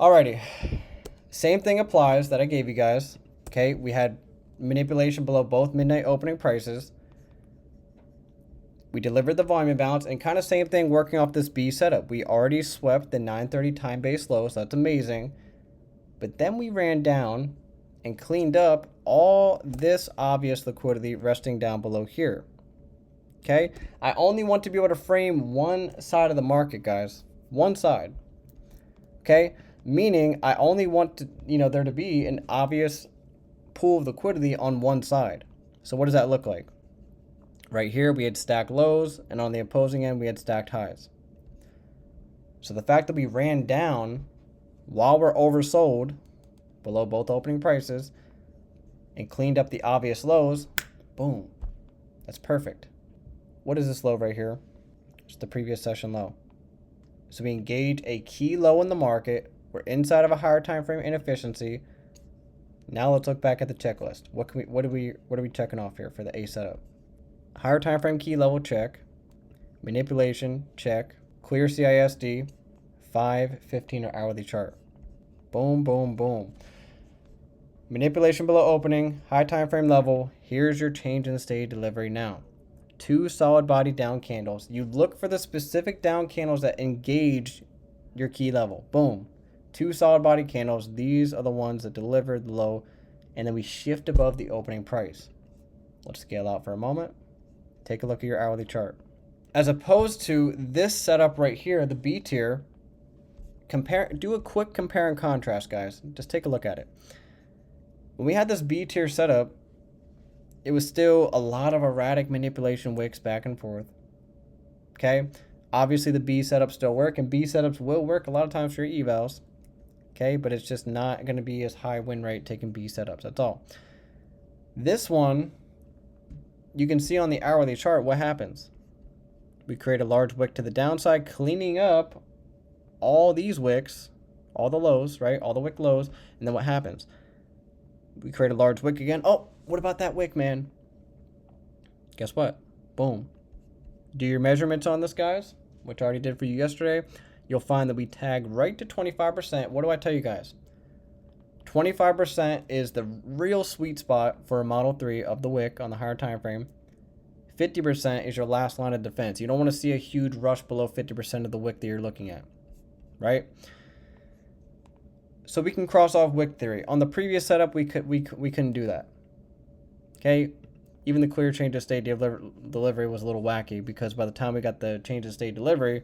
Alrighty. Same thing applies that I gave you guys. Okay, we had manipulation below both midnight opening prices. We delivered the volume imbalance, and kind of same thing working off this B setup. We already swept the 930 time-based low, so that's amazing. But then we ran down and cleaned up all this obvious liquidity resting down below here. Okay, I only want to be able to frame one side of the market, guys. One side. Okay, meaning I only want to, there to be an obvious pool of liquidity on one side. So what does that look like? Right here, we had stacked lows, and on the opposing end, we had stacked highs. So the fact that we ran down while we're oversold below both opening prices and cleaned up the obvious lows, boom, that's perfect. What is this low right here? It's the previous session low. So we engage a key low in the market. We're inside of a higher time frame inefficiency. Now let's look back at the checklist. What are we checking off here for the A setup? Higher time frame key level, check. Manipulation, check. Clear CISD, 5, 15, or hourly chart. Boom, boom, boom. Manipulation below opening, high time frame level. Here's your change in state delivery now. 2 solid body down candles. You look for the specific down candles that engage your key level. Boom. 2 solid body candles. These are the ones that delivered the low, and then we shift above the opening price. Let's scale out for a moment. Take a look at your hourly chart. As opposed to this setup right here, the B tier, do a quick compare and contrast, guys. Just take a look at it. When we had this B tier setup, it was still a lot of erratic manipulation wicks back and forth. Okay? Obviously, the B setups still work, and B setups will work a lot of times for your evals. Okay? But it's just not going to be as high win rate taking B setups. That's all. This one, you can see on the hourly chart what happens. We create a large wick to the downside, cleaning up all these wicks, all the lows, right? All the wick lows. And then what happens? We create a large wick again. Oh, what about that wick, man? Guess what? Boom. Do your measurements on this, guys, which I already did for you yesterday. You'll find that we tag right to 25%. What do I tell you guys? 25% is the real sweet spot for a Model 3 of the wick on the higher time frame. 50% is your last line of defense. You don't want to see a huge rush below 50% of the wick that you're looking at, right? So we can cross off wick theory. On the previous setup, we couldn't do that. Okay, even the clear change of state delivery was a little wacky because by the time we got the change of state delivery,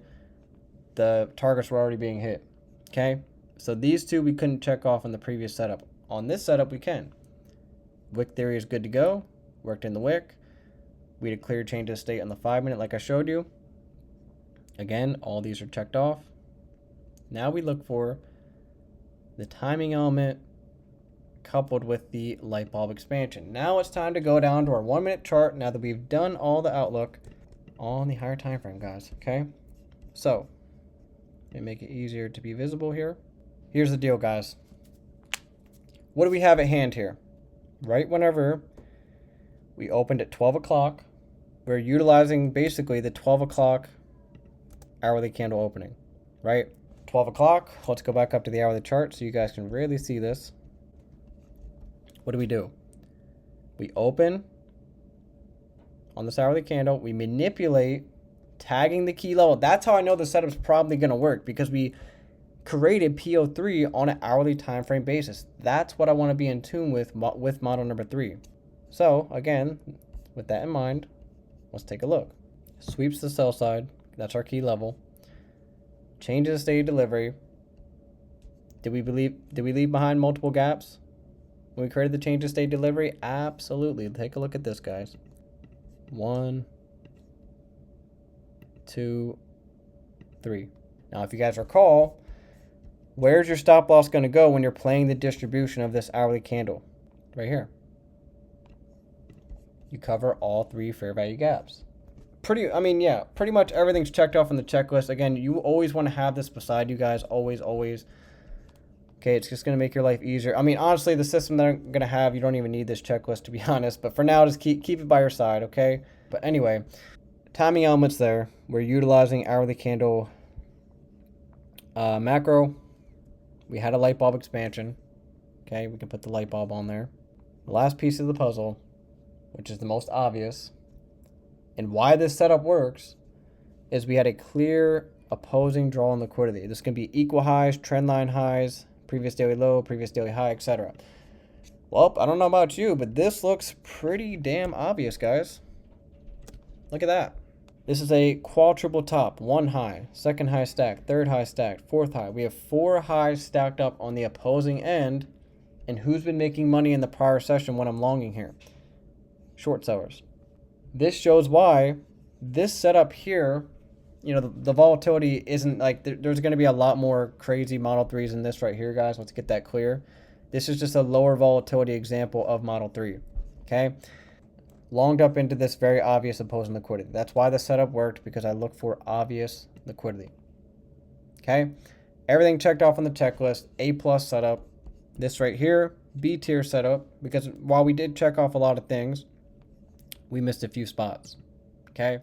the targets were already being hit. Okay. So these two we couldn't check off on the previous setup. On this setup, we can. Wick theory is good to go. Worked in the wick. We had a clear change of state on the 5-minute like I showed you. Again, all these are checked off. Now we look for the timing element coupled with the light bulb expansion. Now it's time to go down to our 1-minute chart now that we've done all the outlook on the higher time frame, guys. Okay? So, let me make it easier to be visible here. Here's the deal, guys. What do we have at hand here? Right whenever we opened at 12 o'clock, we're utilizing basically the 12 o'clock hourly candle opening, right? 12 o'clock, let's go back up to the hourly chart so you guys can really see this. What do? We open on this hourly candle, we manipulate, tagging the key level. That's how I know the setup's probably going to work because we created PO3 on an hourly time frame basis. That's what I want to be in tune with model number 3. So again, with that in mind, let's take a look. Sweeps the sell side. That's our key level. Changes the state of delivery. Did we leave behind multiple gaps when we created the change of state delivery? Absolutely. Take a look at this, guys. 1, 2, 3. Now, if you guys recall, where's your stop loss going to go when you're playing the distribution of this hourly candle? Right here. You cover all 3 fair value gaps. Pretty much everything's checked off on the checklist. Again, you always want to have this beside you guys. Always. Okay, it's just going to make your life easier. I mean, honestly, the system that I'm going to have, you don't even need this checklist, to be honest. But for now, just keep it by your side, okay? But anyway, timing elements there. We're utilizing hourly candle macro. We had a light bulb expansion. Okay, we can put the light bulb on there. The last piece of the puzzle, which is the most obvious, and why this setup works, is we had a clear opposing draw on liquidity. This can be equal highs, trend line highs, previous daily low, previous daily high, etc. Well, I don't know about you, but this looks pretty damn obvious, guys. Look at that. This is a quadruple top. One high, second high stacked, third high stacked, fourth high. We have 4 highs stacked up on the opposing end. And who's been making money in the prior session when I'm longing here? Short sellers. This shows why this setup here, you know, the volatility isn't like, there's going to be a lot more crazy Model 3s in this right here, guys. Let's get that clear. This is just a lower volatility example of Model 3, okay? Longed up into this very obvious opposing liquidity. That's why the setup worked, because I look for obvious liquidity, okay? Everything checked off on the checklist. A+ setup. This right here, B tier setup, because while we did check off a lot of things, we missed a few spots, okay?